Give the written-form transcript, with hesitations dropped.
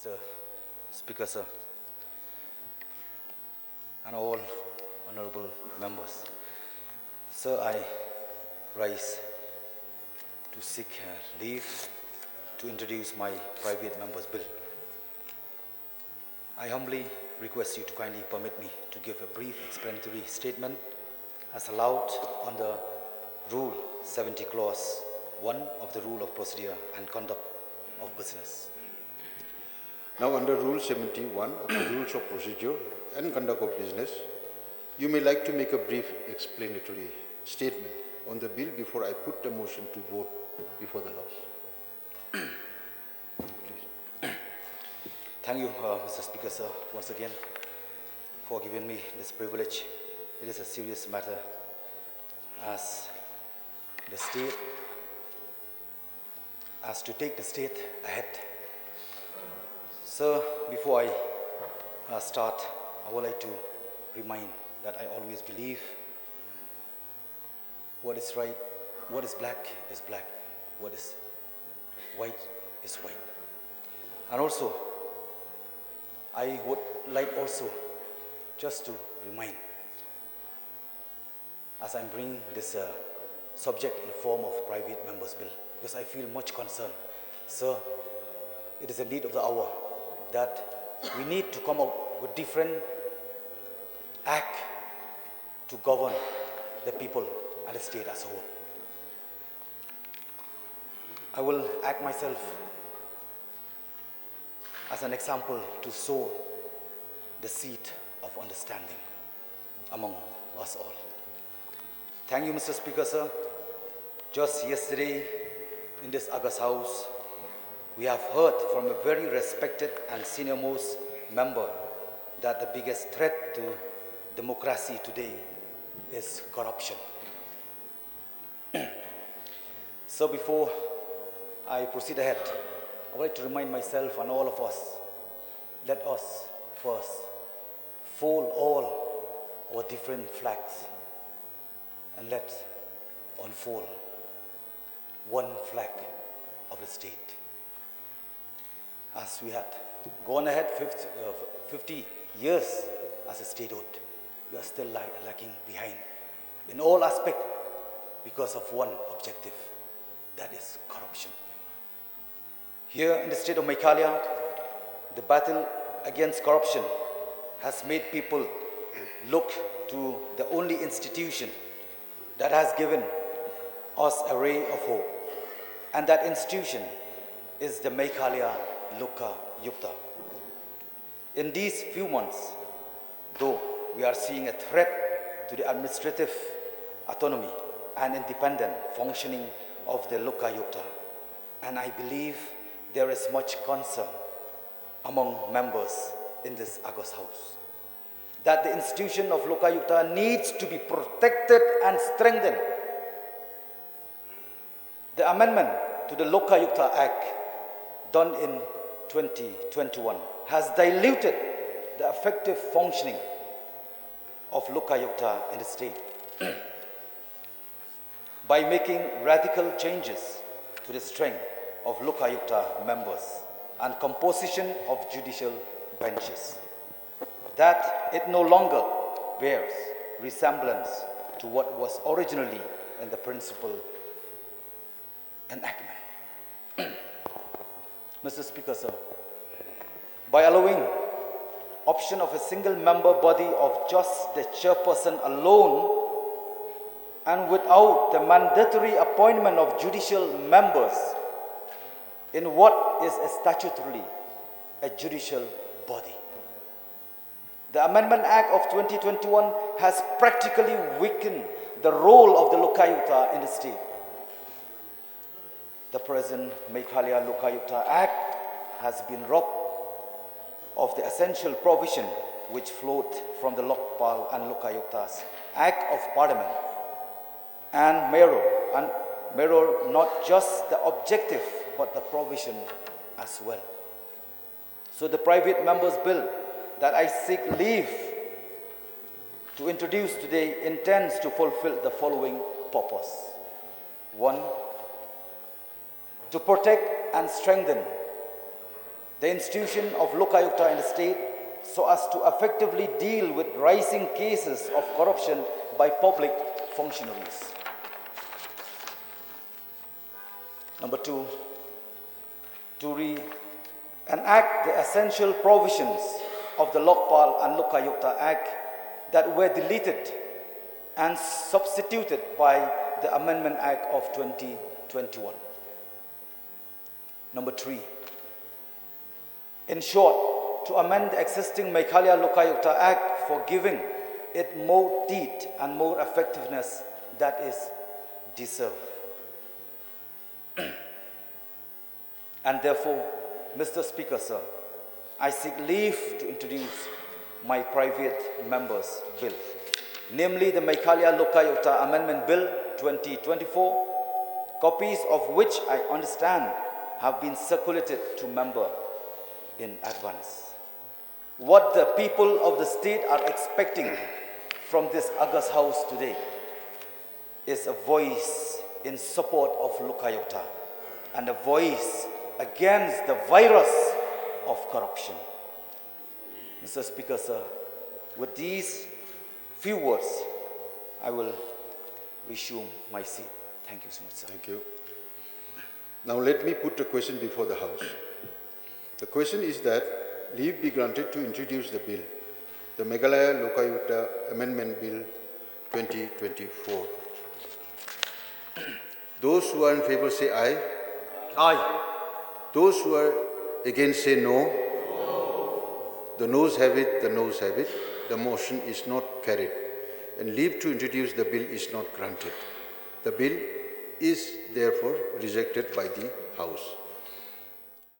Mr. Speaker, sir, and all honorable members. Sir, I rise to seek leave to introduce my private member's bill. I humbly request you to kindly permit me to give a brief explanatory statement as allowed under Rule 70 Clause 1 of the Rule of Procedure and Conduct of Business. Now, under Rule 71 of the Rules of Procedure and Conduct of Business, you may like to make a brief explanatory statement on the bill before I put the motion to vote before the House. Please. Thank you, Mr. Speaker, sir, once again for giving me this privilege. It is a serious matter as the state, as to take the state ahead. Sir, before I start, I would like to remind that I always believe what is right, what is black, what is white is white. And also, I would like also just to remind, as I'm bringing this subject in the form of private member's bill, because I feel much concerned. Sir, it is a need of the hour that we need to come up with different act to govern the people and the state as a whole. I will act myself as an example to sow the seed of understanding among us all. Thank you, Mr. Speaker, sir. Just yesterday in this August House, we have heard from a very respected and senior-most member that the biggest threat to democracy today is corruption. So before I proceed ahead, I would like to remind myself and all of us, let us first fold all our different flags and let's unfold one flag of the state. As we had gone ahead 50 years as a statehood, we are still lagging behind in all aspects because of one objective, that is corruption. Here in the state of Meghalaya, the battle against corruption has made people look to the only institution that has given us a ray of hope, and that institution is the Meghalaya Lokayukta. In these few months, though we are seeing a threat to the administrative autonomy and independent functioning of the Lokayukta, and I believe there is much concern among members in this August House that the institution of Lokayukta needs to be protected and strengthened. The amendment to the Lokayukta Act done in 2021 has diluted the effective functioning of Lokayukta in the state by making radical changes to the strength of Lokayukta members and composition of judicial benches, that it no longer bears resemblance to what was originally in the principal enactment. Mr. Speaker, sir, by allowing option of a single member body of just the chairperson alone and without the mandatory appointment of judicial members in what is statutorily a judicial body, the Amendment Act of 2021 has practically weakened the role of the Lokayukta in the state. The present Meghalaya Lokayukta Act has been robbed of the essential provision which flowed from the Lokpal and Lokayukta's Act of Parliament and mirror not just the objective but the provision as well. So the private member's bill that I seek leave to introduce today intends to fulfill the following purpose. 1, to protect and strengthen the institution of Lokayukta in the state so as to effectively deal with rising cases of corruption by public functionaries. Number 2, to enact the essential provisions of the Lokpal and Lokayukta Act that were deleted and substituted by the Amendment Act of 2021. Number 3, in short, to amend the existing Meghalaya Lokayukta Act for giving it more teeth and more effectiveness that is deserved. And therefore, Mr. Speaker, sir, I seek leave to introduce my private member's bill, namely the Meghalaya Lokayukta Amendment Bill 2024, copies of which I understand have been circulated to member in advance. What the people of the state are expecting from this August House today is a voice in support of Lokayukta and a voice against the virus of corruption. Mr. Speaker, sir, with these few words, I will resume my seat. Thank you so much, sir. Thank you. Now let me put a question before the House. The question is that leave be granted to introduce the bill, the Meghalaya Lokayukta Amendment Bill 2024. Those who are in favor say aye. Aye. Those who are against say no. No. The noes have it, the noes have it. The motion is not carried, and leave to introduce the bill is not granted. The bill is therefore rejected by the House.